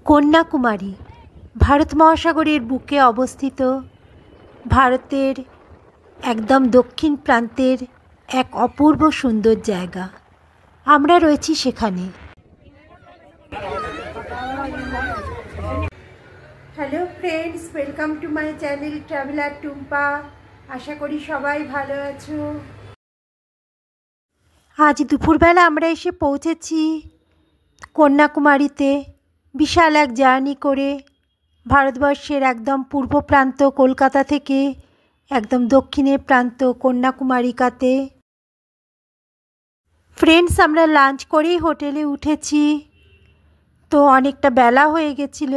কন্যাকুমারী ভারত মহাসাগরের বুকে অবস্থিত ভারতের একদম দক্ষিণ প্রান্তের এক অপূর্ব সুন্দর জায়গা। আমরা রয়েছি সেখানে। Hello friends, welcome to my channel traveller Tumpa. আশা করি সবাই ভালো আছো। আজ দুপুরবেলা আমরা এসে পৌঁছেছি কন্যাকুমারীতে। বিশাল এক জার্নি করে ভারতবর্ষের একদম পূর্ব প্রান্ত কলকাতা থেকে একদম দক্ষিণের প্রান্ত কন্যাকুমারিকাতে। ফ্রেন্ডস, আমরা লাঞ্চ করেই হোটেলে উঠেছি, তো অনেকটা বেলা হয়ে গেছিল।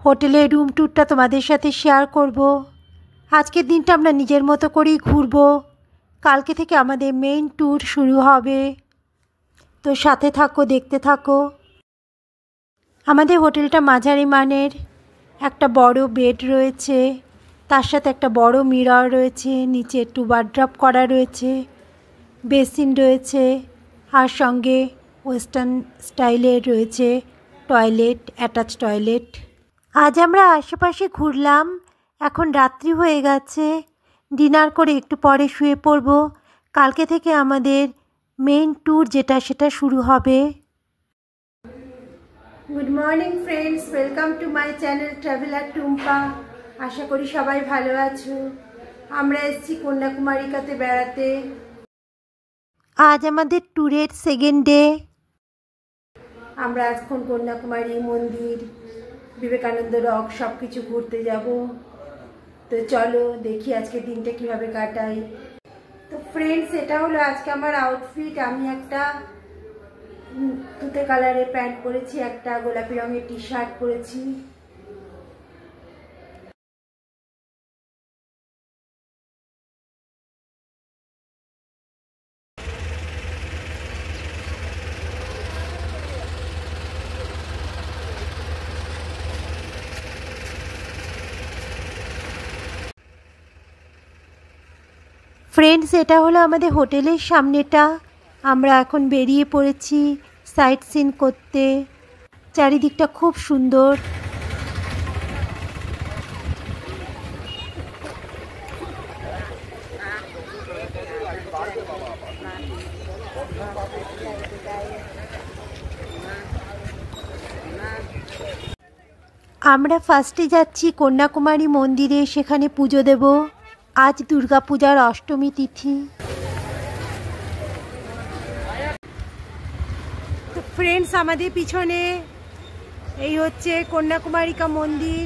হোটেলের রুম ট্যুরটা তোমাদের সাথে শেয়ার করব। আজকের দিনটা আমরা নিজের মতো করেই ঘুরব, কালকে থেকে আমাদের মেইন ট্যুর শুরু হবে। তো সাথে থাকো, দেখতে থাকো। আমাদের হোটেলটা মাঝারি মানের। একটা বড় বেড রয়েছে, তার সাথে একটা বড় মিরর রয়েছে, নিচে একটু ওয়ার্ড্রপ করা রয়েছে, বেসিন রয়েছে, আর সঙ্গে ওয়েস্টার্ন স্টাইলের রয়েছে টয়লেট, অ্যাটাচ টয়লেট। আজ আমরা আশেপাশে ঘুরলাম। এখন রাত্রি হয়ে গেছে, ডিনার করে একটু পরে শুয়ে পড়ব। কালকে থেকে আমাদের মেইন ট্যুর সেটা শুরু হবে। Good morning friends, welcome to my channel traveller Tumpa. আশা করি সবাই ভালো আছো। আমরা এসেছি কন্যাকুমারিকাতে বেড়াতে। আজ আমাদের ট্যুরের সেকেন্ড ডে। আমরা এখন কন্যাকুমারী মন্দির, বিবেকানন্দ রক সব কিছু ঘুরতে যাব। তো চলো দেখি আজকে দিনটা কিভাবে কাটাই। তো ফ্রেন্ডস, এটা হলো আজকে আমার আউটফিট। আমি একটা তুতে কালারের প্যান্ট পরেছি, একটা গোলাপি রঙের টি শার্ট পরেছি। ফ্রেন্ডস, এটা হলো আমাদের হোটেলের সামনেটা। আমরা এখন বেরিয়ে পড়েছি সাইট সিন করতে। চারিদিকটা খুব সুন্দর। আমরা ফার্স্টে যাচ্ছি কন্যাকুমারী মন্দিরে, সেখানে পুজো দেব। আজ দুর্গাপূজার অষ্টমী তিথি। তো ফ্রেন্ডস, আমাদের পিছনে এই হচ্ছে কন্যাকুমারিকা মন্দির।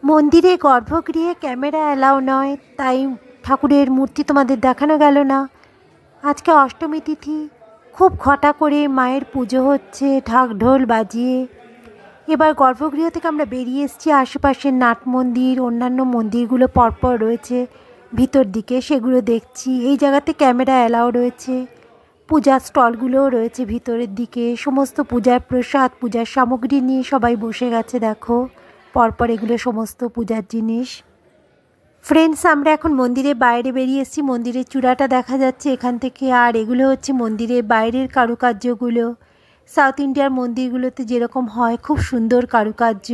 মন্দিরে গর্ভগৃহে ক্যামেরা অ্যালাউ নয়, তাই ঠাকুরের মূর্তি তোমাদের দেখানো গেল না। আজকে অষ্টমী তিথি, খুব ঘটা করে মায়ের পুজো হচ্ছে ঢাক ঢোল বাজিয়ে। এবার গর্ভগৃহ থেকে আমরা বেরিয়ে এসেছি। আশেপাশের নাট মন্দির, অন্যান্য মন্দিরগুলো পরপর রয়েছে ভিতর দিকে, সেগুলো দেখছি। এই জায়গাতে ক্যামেরা অ্যালাউ রয়েছে। পূজার স্টলগুলোও রয়েছে ভিতরের দিকে। সমস্ত পূজার প্রসাদ, পূজার সামগ্রী নিয়ে সবাই বসে গেছে। দেখো পরপর এগুলো সমস্ত পূজার জিনিস। ফ্রেন্ডস, আমরা এখন মন্দিরের বাইরে বেরিয়ে এসেছি। মন্দিরের চূড়াটা দেখা যাচ্ছে এখান থেকে। আর এগুলো হচ্ছে মন্দিরের বাইরের কারুকার্যগুলো। সাউথ ইন্ডিয়ার মন্দিরগুলোতে যেরকম হয় খুব সুন্দর কারুকার্য,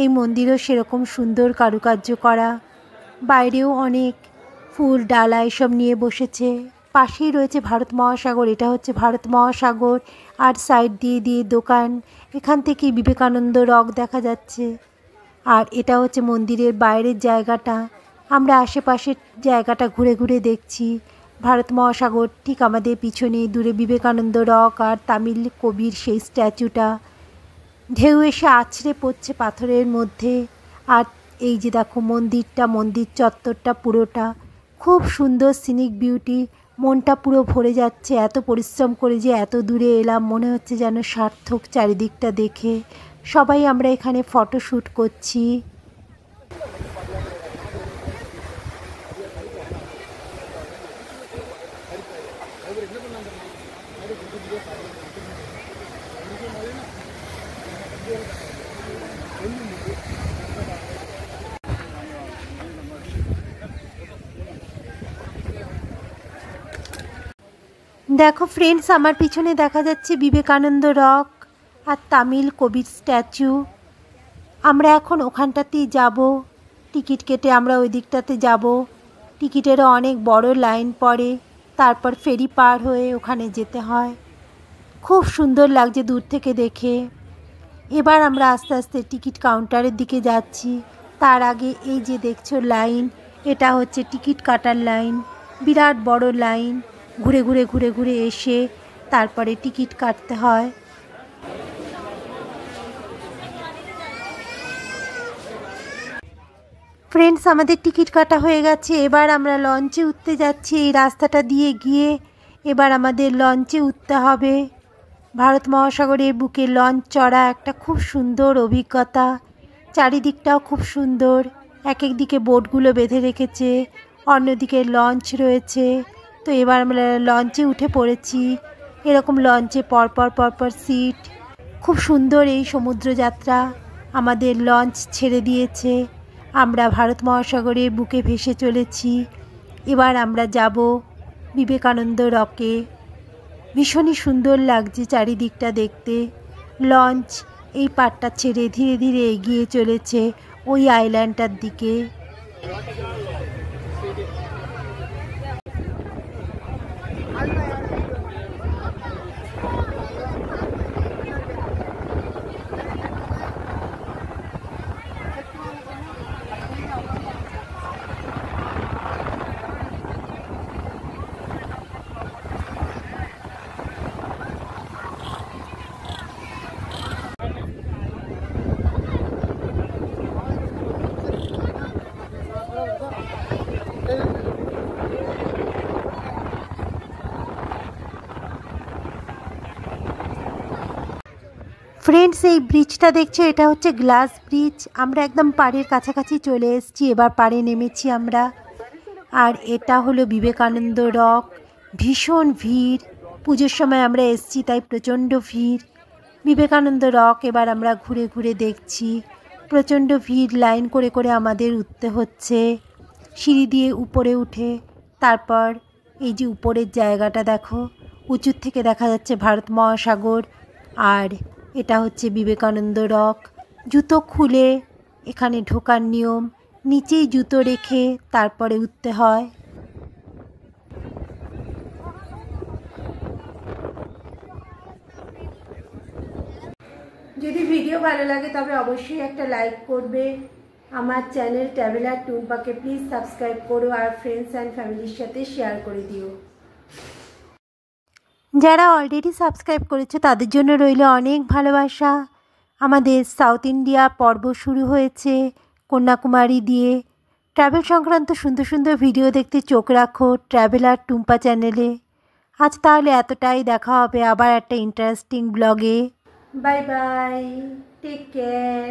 এই মন্দিরও সেরকম সুন্দর কারুকার্য করা। বাইরেও অনেক ফুল ডালা এসব নিয়ে বসেছে। পাশেই রয়েছে ভারত মহাসাগর। এটা হচ্ছে ভারত মহাসাগর, আর সাইড দিয়ে দিয়ে দোকান। এখান থেকে বিবেকানন্দ রক দেখা যাচ্ছে। আর এটা হচ্ছে মন্দিরের বাইরের জায়গাটা। আমরা আশেপাশের জায়গাটা ঘুরে ঘুরে দেখছি। ভারত মহাসাগর ঠিক আমাদের পিছনে, দূরে বিবেকানন্দ রক আর তামিল কবির সেই স্ট্যাচুটা। ঢেউ এসে আছড়ে পড়ছে পাথরের মধ্যে। আর এই যে দেখো মন্দিরটা, মন্দির চত্বরটা পুরোটা খুব সুন্দর সিনিক বিউটি। মনটা পুরো ভরে যাচ্ছে। এত পরিশ্রম করে যে এত দূরে এলাম, মনে হচ্ছে যেন সার্থক চারিদিকটা দেখে। সবাই আমরা এখানে ফটোশ্যুট করছি। দেখো ফ্রেন্ডস, আমার পিছনে দেখা যাচ্ছে বিবেকানন্দ রক আর তামিল কবির স্ট্যাচু। আমরা এখন ওখানটাতেই যাব। টিকিট কেটে আমরা ওই দিকটাতে যাব। টিকিটেরও অনেক বড় লাইন পড়ে, তারপর ফেরি পার হয়ে ওখানে যেতে হয়। খুব সুন্দর লাগছে দূর থেকে দেখে। এবার আমরা আস্তে আস্তে টিকিট কাউন্টারের দিকে যাচ্ছি। তার আগে এই যে দেখছো লাইন, এটা হচ্ছে টিকিট কাটার লাইন। বিরাট বড় লাইন, ঘুরে ঘুরে ঘুরে ঘুরে এসে তারপরে টিকিট কাটতে হয়। ফ্রেন্ডস, আমাদের টিকিট কাটা হয়ে গেছে। এবার আমরা লঞ্চে উঠতে যাচ্ছি। এই রাস্তাটা দিয়ে গিয়ে এবার আমাদের লঞ্চে উঠতে হবে। ভারত মহাসাগরের বুকে লঞ্চ চড়া একটা খুব সুন্দর অভিজ্ঞতা। চারিদিকটাও খুব সুন্দর। এক এক দিকে বোটগুলো বেঁধে রেখেছে, অন্যদিকে লঞ্চ রয়েছে। তো এবার আমরা লঞ্চে উঠে পড়েছি। এরকম লঞ্চে পরপর পরপর সিট। খুব সুন্দর এই সমুদ্রযাত্রা। আমাদের লঞ্চ ছেড়ে দিয়েছে। আমরা ভারত মহাসাগরের বুকে ভেসে চলেছি। এবার আমরা যাব বিবেকানন্দ রকে। ভীষণই সুন্দর লাগছে চারিদিকটা দেখতে। লঞ্চ এই পাড়টা ছেড়ে ধীরে ধীরে এগিয়ে চলেছে ওই আইল্যান্ডটার দিকে। ফ্রেন্ডস, এই ব্রিজটা দেখছো, এটা হচ্ছে গ্লাস ব্রিজ। আমরা একদম পাড়ের কাছাকাছি চলে এসেছি। এবার পাড়ে নেমেছি আমরা। আর এটা হলো বিবেকানন্দ রক। ভীষণ ভিড়। পুজোর সময় আমরা এসেছি, তাই প্রচণ্ড ভিড়। বিবেকানন্দ রক এবার আমরা ঘুরে ঘুরে দেখছি। প্রচণ্ড ভিড়, লাইন করে করে আমাদের উঠতে হচ্ছে সিঁড়ি দিয়ে উপরে উঠে। তারপর এই যে উপরের জায়গাটা দেখো, উঁচুর থেকে দেখা যাচ্ছে ভারত মহাসাগর। আর এটা হচ্ছে বিবেকানন্দ রক। জুতো খুলে এখানে ঢোকার নিয়ম, নিচেই জুতো রেখে তারপরে উঠতে হয়। যদি ভিডিও ভালো লাগে তবে অবশ্যই একটা লাইক করবে। আমার চ্যানেল ট্রাভেলার টুম্পাকে প্লিজ সাবস্ক্রাইব করো আর ফ্রেন্ডস অ্যান্ড ফ্যামিলির সাথে শেয়ার করে দিও। যারা অলরেডি সাবস্ক্রাইব করেছে তাদের জন্য রইল অনেক ভালোবাসা। আমাদের সাউথ ইন্ডিয়া পর্ব শুরু হয়েছে কন্যাকুমারী দিয়ে। ট্রাভেল সংক্রান্ত সুন্দর সুন্দর ভিডিও দেখতে চোখ রাখো ট্রাভেলার টুম্পা চ্যানেলে। আজ তাহলে এতটাই, দেখা হবে আবার একটা ইন্টারেস্টিং ব্লগে। Bye bye, take care.